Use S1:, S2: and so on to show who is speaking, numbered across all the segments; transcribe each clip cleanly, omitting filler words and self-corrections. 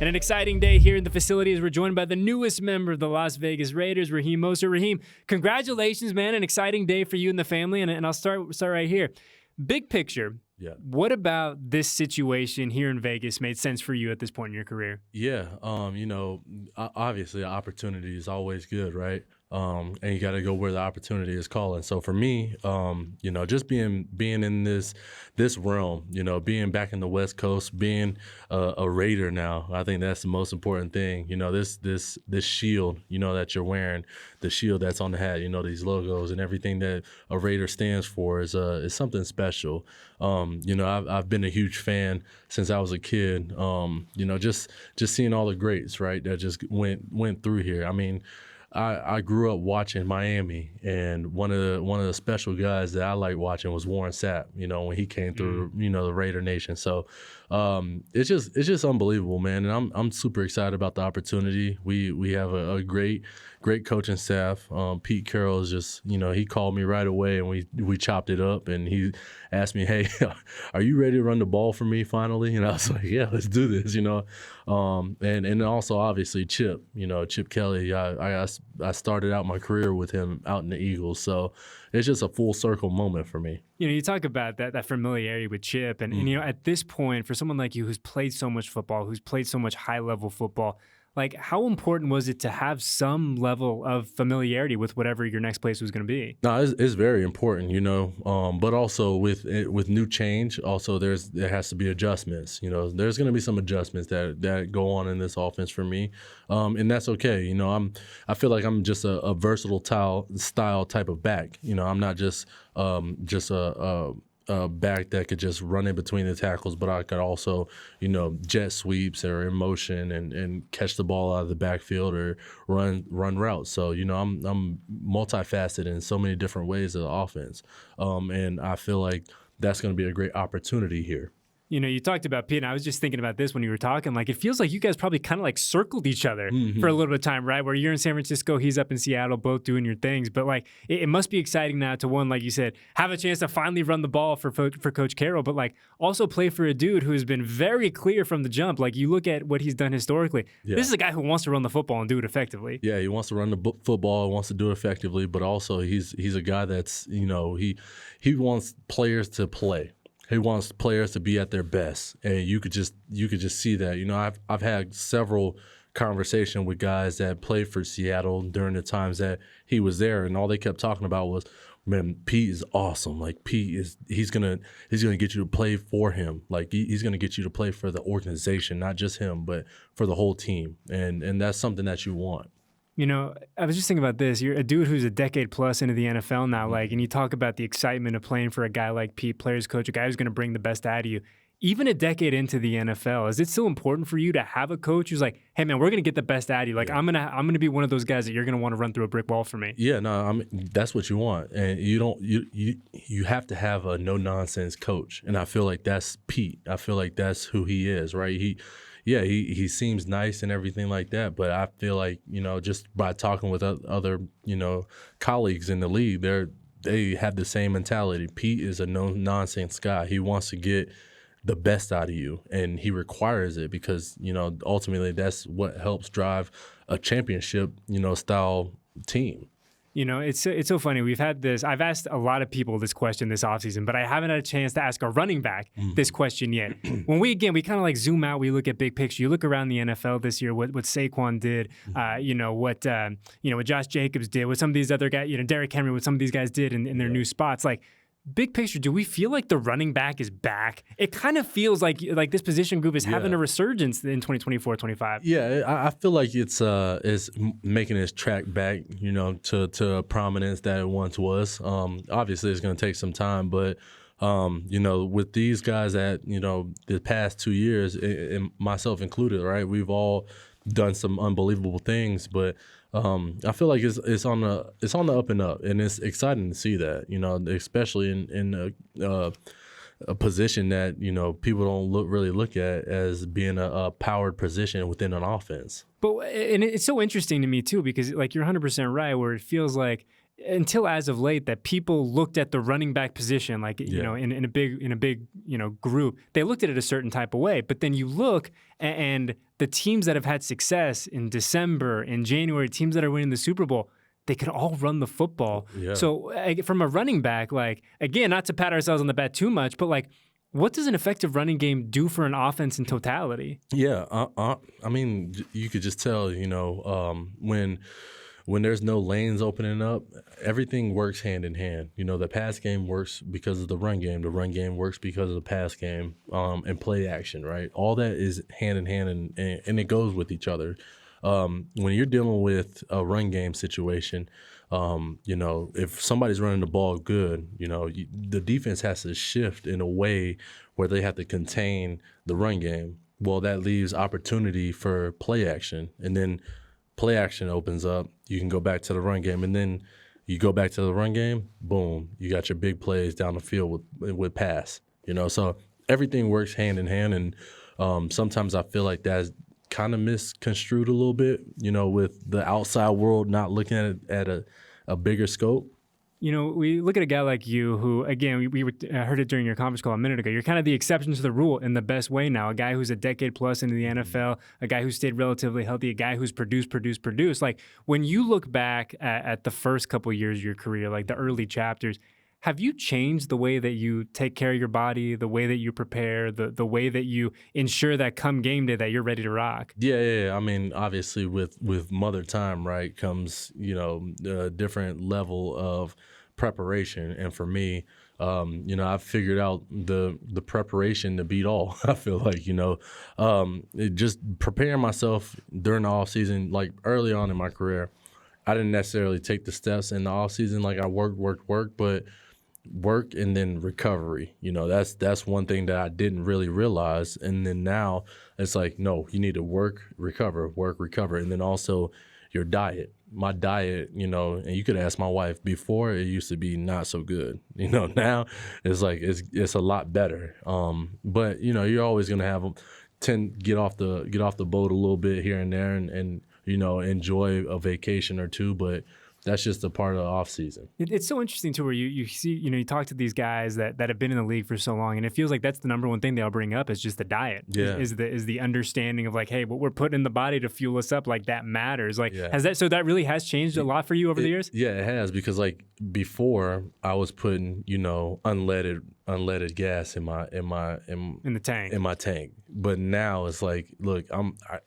S1: And an exciting day here in the facility as we're joined by the newest member of the Las Vegas Raiders, Raheem Mostert. Raheem, congratulations, man. An exciting day for you and the family. And I'll start right here. Big picture.
S2: Yeah.
S1: What about this situation here in Vegas made sense for you at this point in your career?
S2: Yeah. Obviously, opportunity is always good, right? And you got to go where the opportunity is calling. So for me, just being in this realm, being back in the West Coast, being a Raider now, I think that's the most important thing. This shield, that you're wearing, the shield that's on the hat, these logos and everything that a Raider stands for is something special. I've been a huge fan since I was a kid. Just seeing all the greats, right, that just went through here. I mean, I grew up watching Miami, and one of the special guys that I liked watching was Warren Sapp. When he came through, the Raider Nation. So it's just unbelievable, man. And I'm super excited about the opportunity. We have a great coaching staff. Pete Carroll is just, he called me right away, and we chopped it up, and he asked me, "Hey, are you ready to run the ball for me finally?" And I was like, "Yeah, let's do this." And also obviously Chip Kelly. I started out my career with him out in the Eagles, so it's just a full circle moment for me.
S1: You talk about that familiarity with Chip, and at this point, for someone like you who's played so much football, who's played so much high-level football, like, how important was it to have some level of familiarity with whatever your next place was going to be?
S2: No, it's very important, but also with new change, also there has to be adjustments. There's going to be some adjustments that go on in this offense for me, and that's okay. I feel like I'm just a versatile style type of back. I'm not just a back that could just run in between the tackles, but I could also, jet sweeps or in motion and catch the ball out of the backfield or run routes. So, I'm multifaceted in so many different ways of the offense. And I feel like that's going to be a great opportunity here.
S1: You talked about Pete, and I was just thinking about this when you were talking. Like, it feels like you guys probably kind of like circled each other for a little bit of time, right? Where you're in San Francisco, he's up in Seattle, both doing your things. But like, it must be exciting now to, one, like you said, have a chance to finally run the ball for Coach Carroll, but like also play for a dude who has been very clear from the jump. Like, you look at what he's done historically. Yeah. This is a guy who wants to run the football and do it effectively.
S2: Yeah, he wants to run the football, wants to do it effectively, but also he's a guy that's, he wants players to play. He wants players to be at their best, and you could just see that. I've had several conversations with guys that played for Seattle during the times that he was there, and all they kept talking about was, "Man, Pete is awesome. Like, he's gonna get you to play for him. Like, he's gonna get you to play for the organization, not just him, but for the whole team, and that's something that you want."
S1: I was just thinking about this. You're a dude who's a decade plus into the NFL now, and you talk about the excitement of playing for a guy like Pete, players coach, a guy who's going to bring the best out of you. Even a decade into the NFL, is it still important for you to have a coach who's like, "Hey, man, we're going to get the best out of you. Like, yeah. I'm gonna be one of those guys that you're going to want to run through a brick wall for me."
S2: Yeah, no, that's what you want, and you have to have a no nonsense coach, and I feel like that's Pete. I feel like that's who he is, right? He seems nice and everything like that, but I feel like, just by talking with other, colleagues in the league, they have the same mentality. Pete is a no-nonsense guy. He wants to get the best out of you, and he requires it because, ultimately that's what helps drive a championship, style team.
S1: It's so funny. We've had this. I've asked a lot of people this question this offseason, but I haven't had a chance to ask a running back this question yet. When we kind of like zoom out, we look at big picture. You look around the NFL this year, what Saquon did, what Josh Jacobs did, what some of these other guys, Derrick Henry, what some of these guys did in their new spots. Like, big picture, do we feel like the running back is back? It kind of feels like this position group is having a resurgence in 2024-25.
S2: Yeah, I feel like it's making its track back, to prominence that it once was. Obviously, it's going to take some time, but with these guys that the past 2 years, and myself included, right, we've all done some unbelievable things, but I feel like it's on the up and up, and it's exciting to see that, especially in a position that people don't really look at as being a powered position within an offense.
S1: And it's so interesting to me too, because like you're 100% right, where it feels like until as of late that people looked at the running back position, like, you know, in a big, you know, group, they looked at it a certain type of way. But then you look and the teams that have had success in December, in January, teams that are winning the Super Bowl, they can all run the football. Yeah. So from a running back, like, again, not to pat ourselves on the back too much, but like, what does an effective running game do for an offense in totality?
S2: Yeah, I mean, you could just tell, you know, when there's no lanes opening up, everything works hand in hand. You know, the pass game works because of the run game. The run game works because of the pass game, and play action, right? All that is hand in hand, and it goes with each other. When you're dealing with a run game situation, you know, if somebody's running the ball good, you know, the defense has to shift in a way where they have to contain the run game. Well, that leaves opportunity for play action, and then play action opens up. You can go back to the run game, and then you go back to the run game, boom, you got your big plays down the field with pass. You know, so everything works hand in hand, and sometimes I feel like that's kind of misconstrued a little bit, you know, with the outside world not looking at it at a bigger scope.
S1: You know, we look at a guy like you who, again, we heard it during your conference call a minute ago. You're kind of the exception to the rule in the best way now. A guy who's a decade plus into the NFL, a guy who's stayed relatively healthy, a guy who's produced. Like, when you look back at the first couple of years of your career, like the early chapters, have you changed the way that you take care of your body, the way that you prepare, the way that you ensure that come game day that you're ready to rock?
S2: Yeah. I mean, obviously with mother time, right, comes, you know, a different level of preparation. And for me, you know, I've figured out the preparation to beat all. I feel like, you know, just preparing myself during the off season, like early on in my career, I didn't necessarily take the steps in the off season. Like I worked, but work and then recovery. You know, that's one thing that I didn't really realize. And then now it's like, no, you need to work, recover. And then also your diet. My diet, you know, and you could ask my wife, before it used to be not so good. You know, now it's like it's a lot better. But you know, you're always gonna have get off the boat a little bit here and there, and you know, enjoy a vacation or two, but that's just a part of the off season.
S1: It's so interesting too, where you see, you know, you talk to these guys that have been in the league for so long, and it feels like that's the number one thing they'll bring up is just the diet.
S2: Yeah.
S1: Is the understanding of like, hey, what we're putting in the body to fuel us up, like that matters. Like, that really has changed a lot for you over the years?
S2: Yeah, it has, because like before I was putting, you know, unleaded gas in the tank. In my tank. But now it's like, look,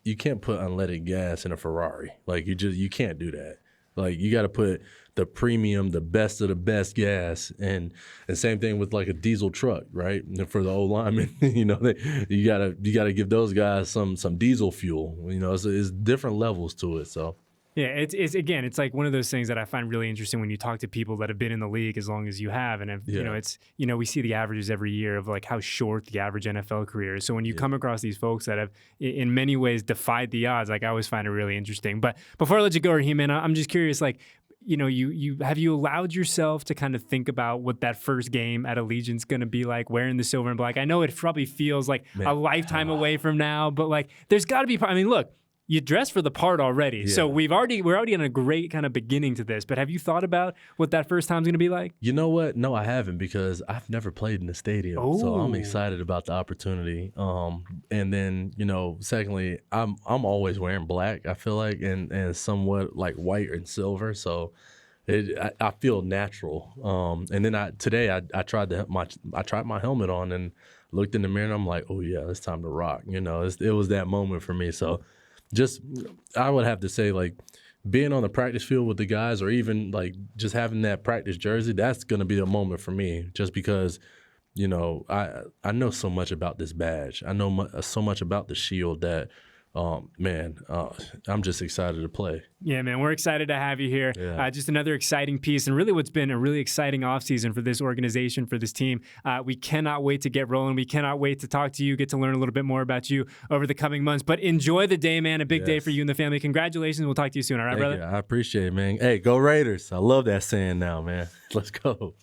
S2: you can't put unleaded gas in a Ferrari. Like you can't do that. Like, you got to put the premium, the best of the best gas, and same thing with like a diesel truck, right? And for the old linemen, you know, you gotta give those guys some diesel fuel. You know, it's different levels to it. So.
S1: Yeah, it's like one of those things that I find really interesting when you talk to people that have been in the league as long as you have, and you know, we see the averages every year of like how short the average NFL career is. So when you come across these folks that have in many ways defied the odds, like I always find it really interesting. But before I let you go, Raheem, man, I'm just curious, like, you know, you allowed yourself to kind of think about what that first game at Allegiant's going to be like, wearing the silver and black? I know it probably feels like a lifetime away from now, but like, there's got to be. I mean, look. You dress for the part already, so we're already on a great kind of beginning to this. But have you thought about what that first time's going to be like?
S2: You know what? No, I haven't, because I've never played in the stadium, so I'm excited about the opportunity. And then, you know, secondly, I'm always wearing black. I feel like, and somewhat like white and silver, so I feel natural. And then today I tried my helmet on and looked in the mirror, and I'm like, oh yeah, it's time to rock. You know, it was that moment for me. So. Just, I would have to say, like, being on the practice field with the guys, or even like just having that practice jersey, that's going to be a moment for me, just because, you know, I know so much about this badge. I know so much about the shield that, I'm just excited to play.
S1: Yeah, man, we're excited to have you here.
S2: Yeah.
S1: Just another exciting piece, and really what's been a really exciting offseason for this organization, for this team. We cannot wait to get rolling. We cannot wait to talk to you, get to learn a little bit more about you over the coming months. But enjoy the day, man. A big day for you and the family. Congratulations. We'll talk to you soon. All right, brother?
S2: I appreciate it, man. Hey, go Raiders. I love that saying now, man. Let's go.